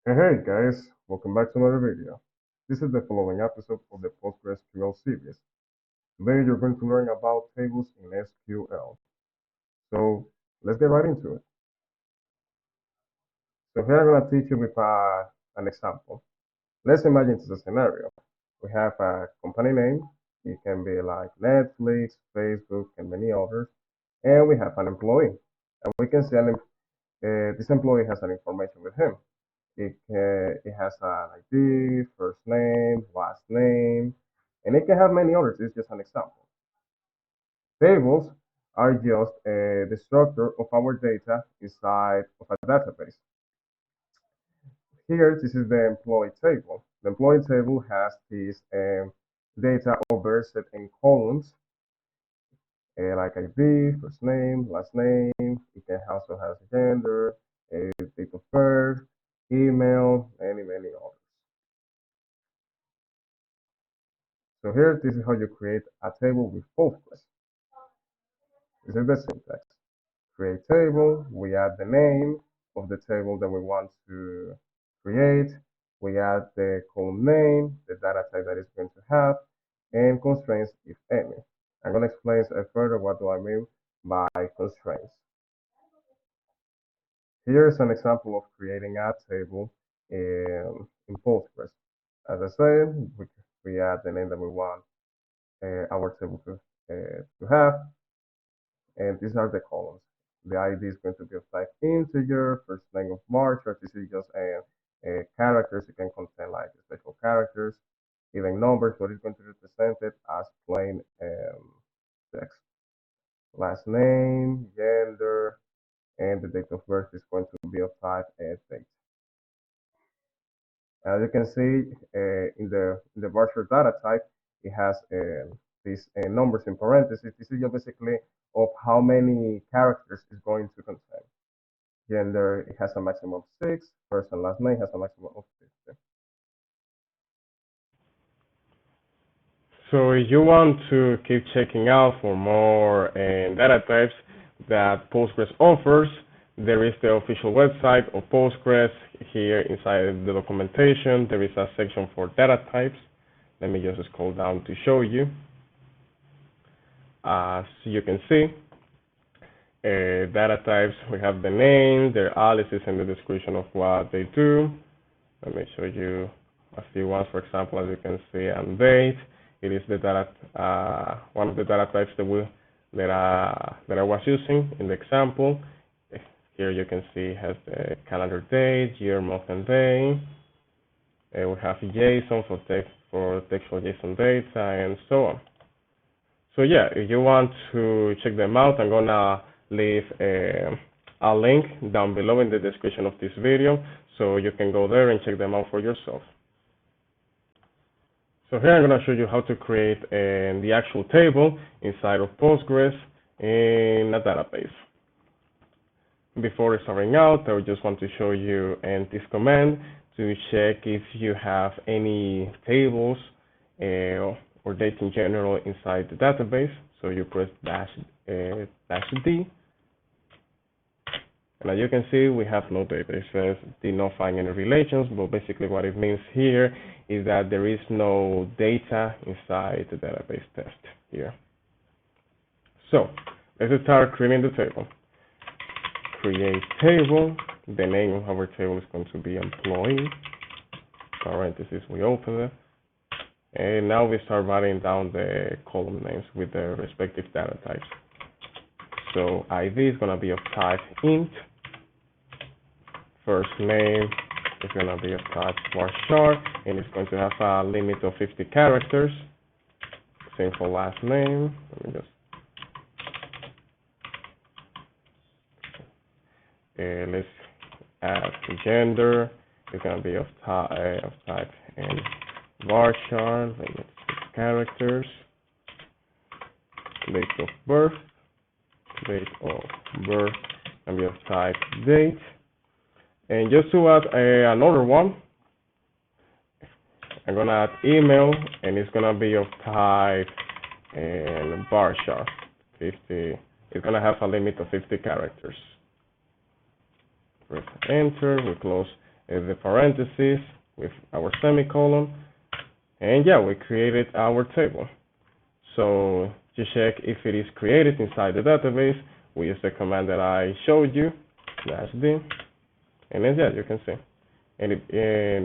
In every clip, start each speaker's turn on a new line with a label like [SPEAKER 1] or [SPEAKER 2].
[SPEAKER 1] Hey guys, welcome back to another video. This is the following episode of the PostgreSQL series. Today you're going to learn about tables in SQL. So let's get right into it. So here I'm going to teach you with an example. Let's imagine this is a scenario. We have a company name. It can be like Netflix, Facebook, and many others. And we have an employee. And we can see this employee has an information with him. It has an ID, first name, last name, and it can have many others. It's just an example. Tables are just the structure of our data inside of a database. Here, this is the employee table. The employee table has this data over set in columns, like ID, first name, last name. It can also has gender, date of birth, email, many others. So here, this is how you create a table with Postgres. This is the syntax. Create table, we add the name of the table that we want to create, we add the column name, the data type that it's going to have, and constraints, if any. I'm going to explain further what do I mean by constraints. Here's an example of creating a table in Postgres. As I said, we add the name that we want our table to have, and these are the columns. The ID is going to be of type integer, first name of March, or this is just a characters. It can contain like special characters, even numbers, but it's going to represent it as plain text. Last name, gender, and the date of birth is going to be of type date. As you can see in the virtual data type, it has these numbers in parentheses. This is just basically of how many characters it's going to contain. Gender, it has a maximum of 6. First and last name has a maximum of 50.
[SPEAKER 2] So if you want to keep checking out for more data types that Postgres offers, there is the official website of Postgres. Here inside the documentation, there is a section for data types. Let me just scroll down to show you. As you can see, data types, we have the name, their aliases, and the description of what they do. Let me show you a few ones. For example, as you can see, date. It is the data, one of the data types that I was using in the example. Here you can see has the calendar date, year, month, and day. We have JSON for textual JSON data, and so on. So yeah, if you want to check them out, I'm gonna leave a link down below in the description of this video, so you can go there and check them out for yourself. So here I'm going to show you how to create the actual table inside of Postgres in a database. Before starting out, I just want to show you this command to check if you have any tables or data in general inside the database. So you press -D. And as you can see, we have no data. It says did not find any relations, but basically what it means here is that there is no data inside the database test here. So let's start creating the table. Create table. The name of our table is going to be employee. Parentheses, we open it. And now we start writing down the column names with the respective data types. So ID is going to be of type int. First name is going to be of type varchar, and it's going to have a limit of 50 characters. Same for last name. Let me just let's add gender. It's going to be of type and varchar, limit 6 characters. Date of birth and be of type date. And just to add another one, I'm gonna add email, and it's gonna be of type and varchar. 50. It's gonna have a limit of 50 characters. Press enter. We close the parentheses with our semicolon, and yeah, we created our table. So to check if it is created inside the database, we use the command that I showed you, -d, and then yeah, you can see. And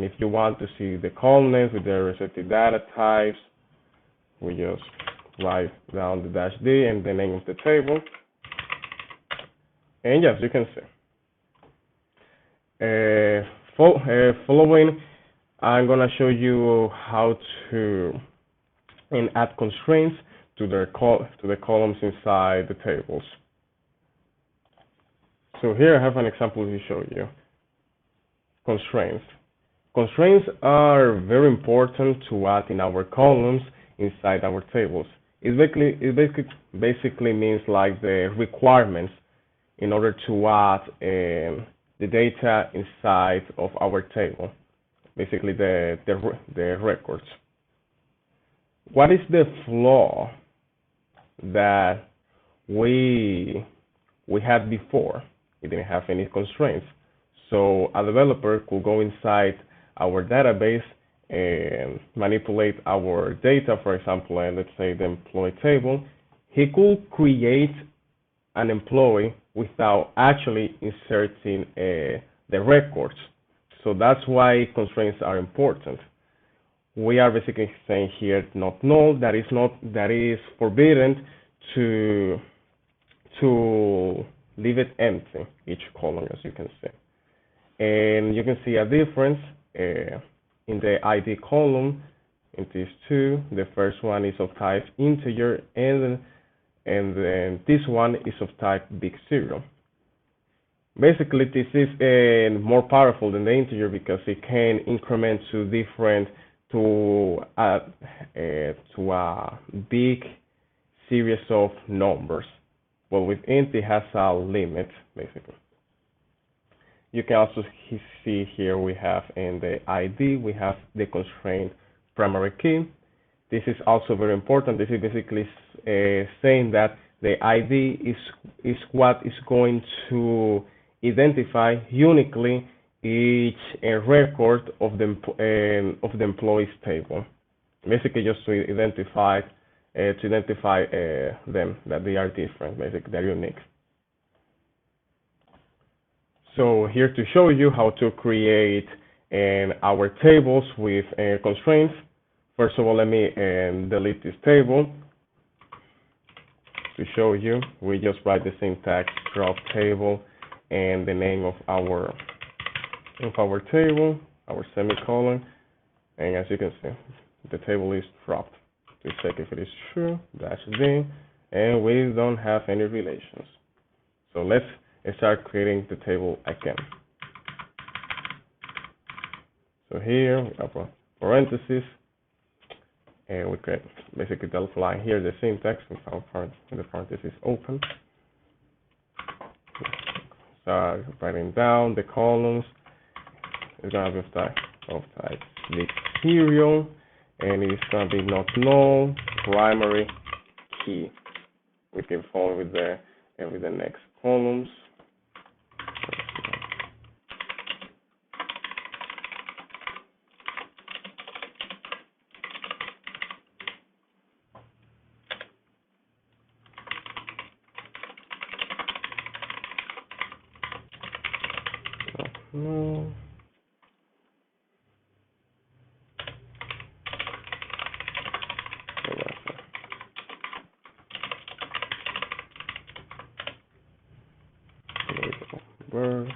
[SPEAKER 2] if you want to see the column names with their respective data types, we just write down the -d and the name of the table. And yes, you can see. Following, I'm gonna show you how to add constraints to the columns inside the tables. So here I have an example to show you. Constraints. Constraints are very important to add in our columns inside our tables. It basically means like the requirements in order to add the data inside of our table, basically the records. What is the flaw that we had before? We didn't have any constraints. So a developer could go inside our database and manipulate our data, for example, and let's say the employee table. He could create an employee without actually inserting the records. So that's why constraints are important. We are basically saying here not null, that is forbidden to leave it empty, each column, as you can see. And you can see a difference in the ID column in these two. The first one is of type integer, and then this one is of type big zero. Basically, this is more powerful than the integer because it can increment to a big series of numbers. Well, with int, it has a limit, basically. You can also see here we have in the ID, we have the constraint primary key. This is also very important. This is basically saying that the ID is what is going to identify uniquely each record of the employees table. Basically, just to identify them, that they are different, basically they're unique. So here to show you how to create our tables with constraints. First of all, let me delete this table. To show you, we just write the syntax drop table and the name of our table, our semicolon, and as you can see, the table is dropped. To check if it is true, -d, and we don't have any relations. So let's start creating the table again. So here we have a parenthesis, and we can basically line here the syntax with the parenthesis open. Start writing down the columns. It's gonna be of type big serial, and it's gonna be not null primary key. We can follow with the next columns. No. Word.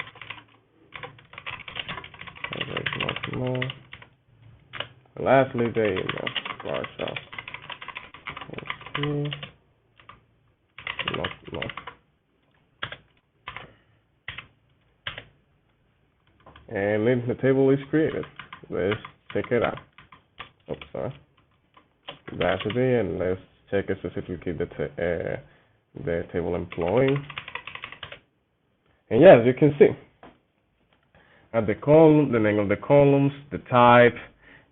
[SPEAKER 2] Lastly, the partial. Not. And then the table is created. Let's check it out. Oops, sorry. That's it, and let's check specifically the table employee. And yeah, as you can see, at the column, the name of the columns, the type,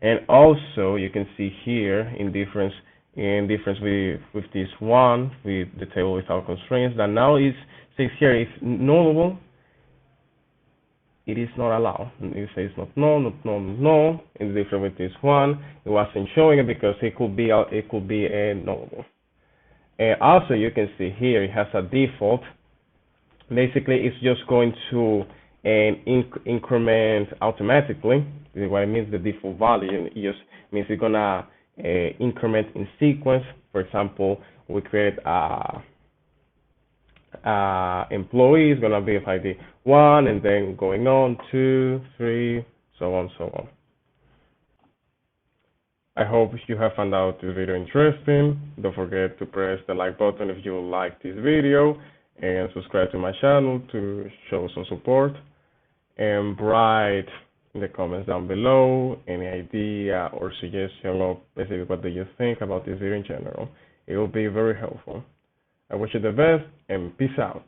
[SPEAKER 2] and also you can see here in difference with this one, with the table without constraints, that now is says here is nullable it is not allowed. It says not no, not no, not no. It's different with this one. It wasn't showing it because it could be a nullable. And also you can see here it has a default. Basically, it's just going to increment automatically. What it means, the default value, it just means it's gonna increment in sequence. For example, we create a employee is gonna be of ID 1, and then going on 2, 3, so on, so on. I hope you have found out this video interesting. Don't forget to press the like button if you like this video, and subscribe to my channel to show some support. And write in the comments down below any idea or suggestion of basically what do you think about this video in general. It will be very helpful. I wish you the best, and peace out.